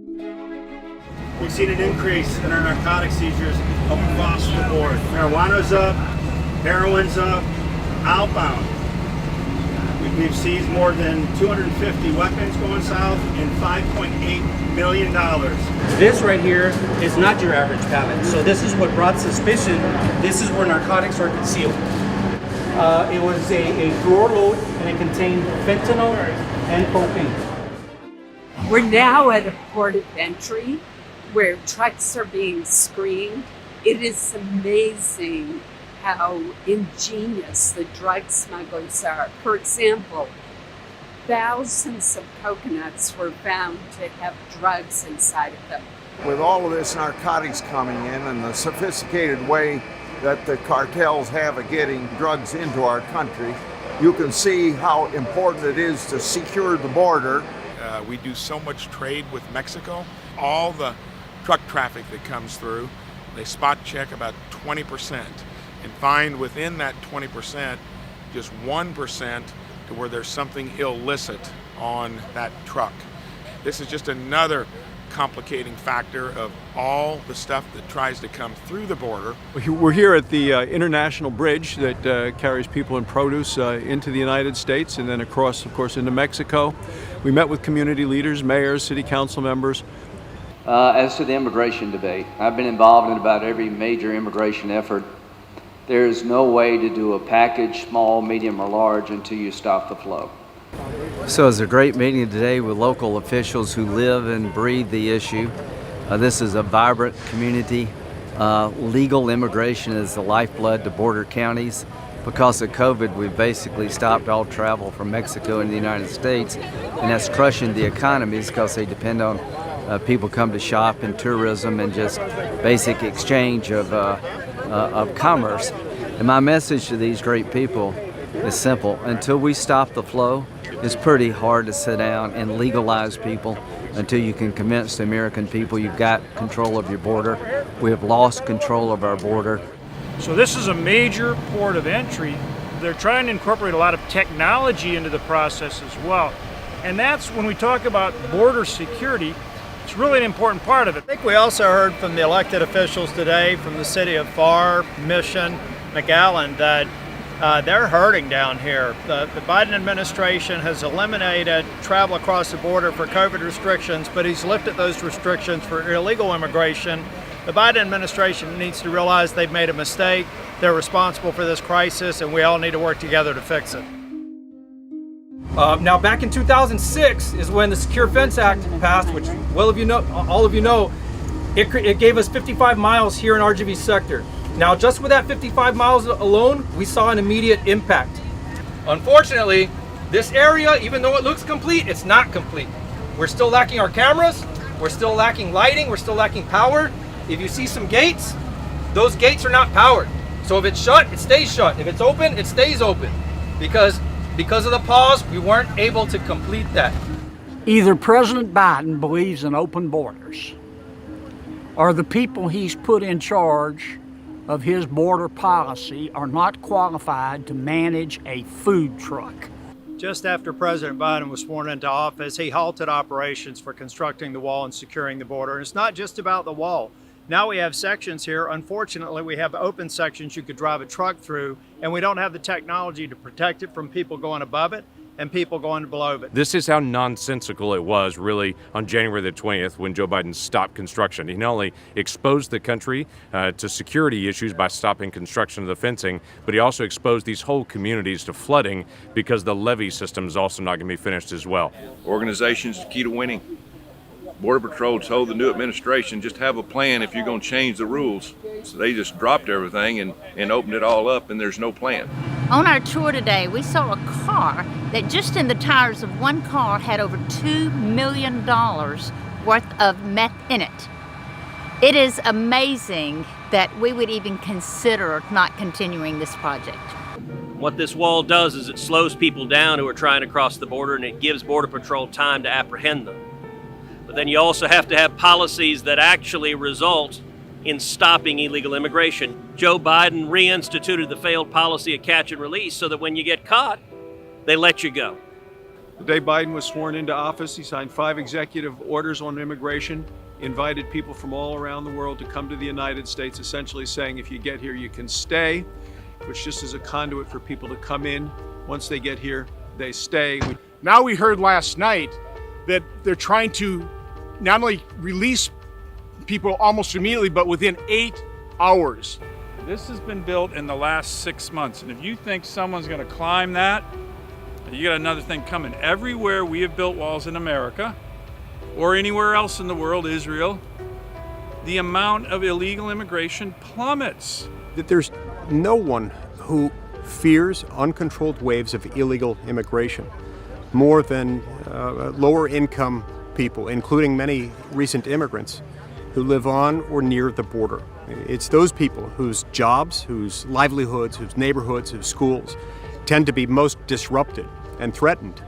We've seen an increase in our narcotic seizures across the board. Marijuana's up, heroin's up, outbound. We've seized more than 250 weapons going south and $5.8 million. This right here is not your average pallet. So this is what brought suspicion. This is where narcotics are concealed. It was a drawer load and it contained fentanyl and cocaine. We're now at a port of entry where trucks are being screened. It is amazing how ingenious the drug smugglers are. For example, thousands of coconuts were found to have drugs inside of them. With all of this narcotics coming in and the sophisticated way that the cartels have of getting drugs into our country, you can see how important it is to secure the border. We do so much trade with Mexico. All the truck traffic that comes through, they spot check about 20% and find within that 20% just 1% to where there's something illicit on that truck. This is just another complicating factor of all the stuff that tries to come through the border. We're here at the international bridge that carries people and produce into the United States and then across, of course, into Mexico. We met with community leaders, mayors, city council members. As to the immigration debate, I've been involved in about every major immigration effort. There is no way to do a package, small, medium, or large, until you stop the flow. So it's a great meeting today with local officials who live and breathe the issue. This is a vibrant community. Legal immigration is the lifeblood to border counties. Because of COVID, we've basically stopped all travel from Mexico into the United States, and that's crushing the economies because they depend on people come to shop and tourism and just basic exchange of commerce. And my message to these great people is simple. Until we stop the flow, it's pretty hard to sit down and legalize people until you can convince the American people you've got control of your border. We have lost control of our border. So this is a major port of entry. They're trying to incorporate a lot of technology into the process as well. And that's when we talk about border security, it's really an important part of it. I think we also heard from the elected officials today from the city of Pharr, Mission, McAllen, that they're hurting down here. The Biden administration has eliminated travel across the border for COVID restrictions, but he's lifted those restrictions for illegal immigration. The Biden administration needs to realize they've made a mistake. They're responsible for this crisis, and we all need to work together to fix it. Now, back in 2006 is when the Secure Fence Act passed, which all of you know, it gave us 55 miles here in RGV sector. Now, just with that 55 miles alone, we saw an immediate impact. Unfortunately, this area, even though it looks complete, it's not complete. We're still lacking our cameras, we're still lacking lighting, we're still lacking power. If you see some gates, those gates are not powered. So if it's shut, it stays shut. If it's open, it stays open. Because of the pause, we weren't able to complete that. Either President Biden believes in open borders, or the people he's put in charge of his border policy are not qualified to manage a food truck. Just after President Biden was sworn into office, he halted operations for constructing the wall and securing the border. And it's not just about the wall. Now we have sections here. Unfortunately, we have open sections you could drive a truck through, and we don't have the technology to protect it from people going above it and people going below it. This is how nonsensical it was, really, on January the 20th when Joe Biden stopped construction. He not only exposed the country to security issues by stopping construction of the fencing, but he also exposed these whole communities to flooding because the levee system is also not going to be finished as well. Organization's the key to winning. Border Patrol told the new administration, just have a plan if you're going to change the rules. So they just dropped everything and opened it all up, and there's no plan. On our tour today, we saw a car that just in the tires of one car had over $2 million worth of meth in it. It is amazing that we would even consider not continuing this project. What this wall does is it slows people down who are trying to cross the border, and it gives Border Patrol time to apprehend them. But then you also have to have policies that actually result in stopping illegal immigration. Joe Biden reinstituted the failed policy of catch and release so that when you get caught, they let you go. The day Biden was sworn into office, he signed 5 executive orders on immigration, invited people from all around the world to come to the United States, essentially saying if you get here, you can stay, which just is a conduit for people to come in. Once they get here, they stay. Now we heard last night that they're trying to not only release people almost immediately, but within 8 hours. This has been built in the last 6 months, and if you think someone's going to climb that, you got another thing coming. Everywhere we have built walls in America, or anywhere else in the world, Israel, the amount of illegal immigration plummets. That there's no one who fears uncontrolled waves of illegal immigration more than lower income people, including many recent immigrants who live on or near the border. It's those people whose jobs, whose livelihoods, whose neighborhoods, whose schools tend to be most disrupted and threatened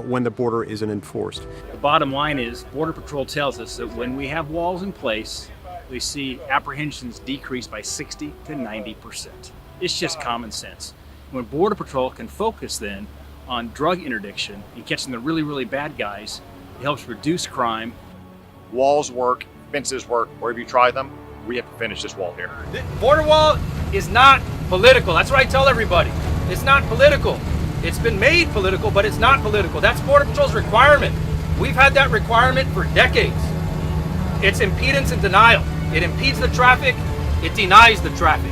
when the border isn't enforced. The bottom line is Border Patrol tells us that when we have walls in place, we see apprehensions decrease by 60 to 90%. It's just common sense. When Border Patrol can focus then on drug interdiction and catching the really, really bad guys, it helps reduce crime. Walls work, fences work. Wherever you try them, we have to finish this wall here. The border wall is not political. That's what I tell everybody. It's not political. It's been made political, but it's not political. That's Border Patrol's requirement. We've had that requirement for decades. It's impedance and denial. It impedes the traffic. It denies the traffic.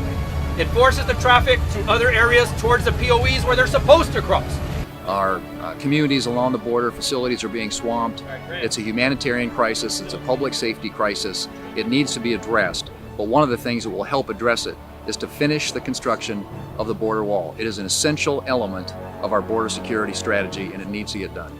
It forces the traffic to other areas towards the POEs where they're supposed to cross. Our communities along the border facilities are being swamped. It's a humanitarian crisis. It's a public safety crisis. It needs to be addressed. But one of the things that will help address it is to finish the construction of the border wall. It is an essential element of our border security strategy, and it needs to get done.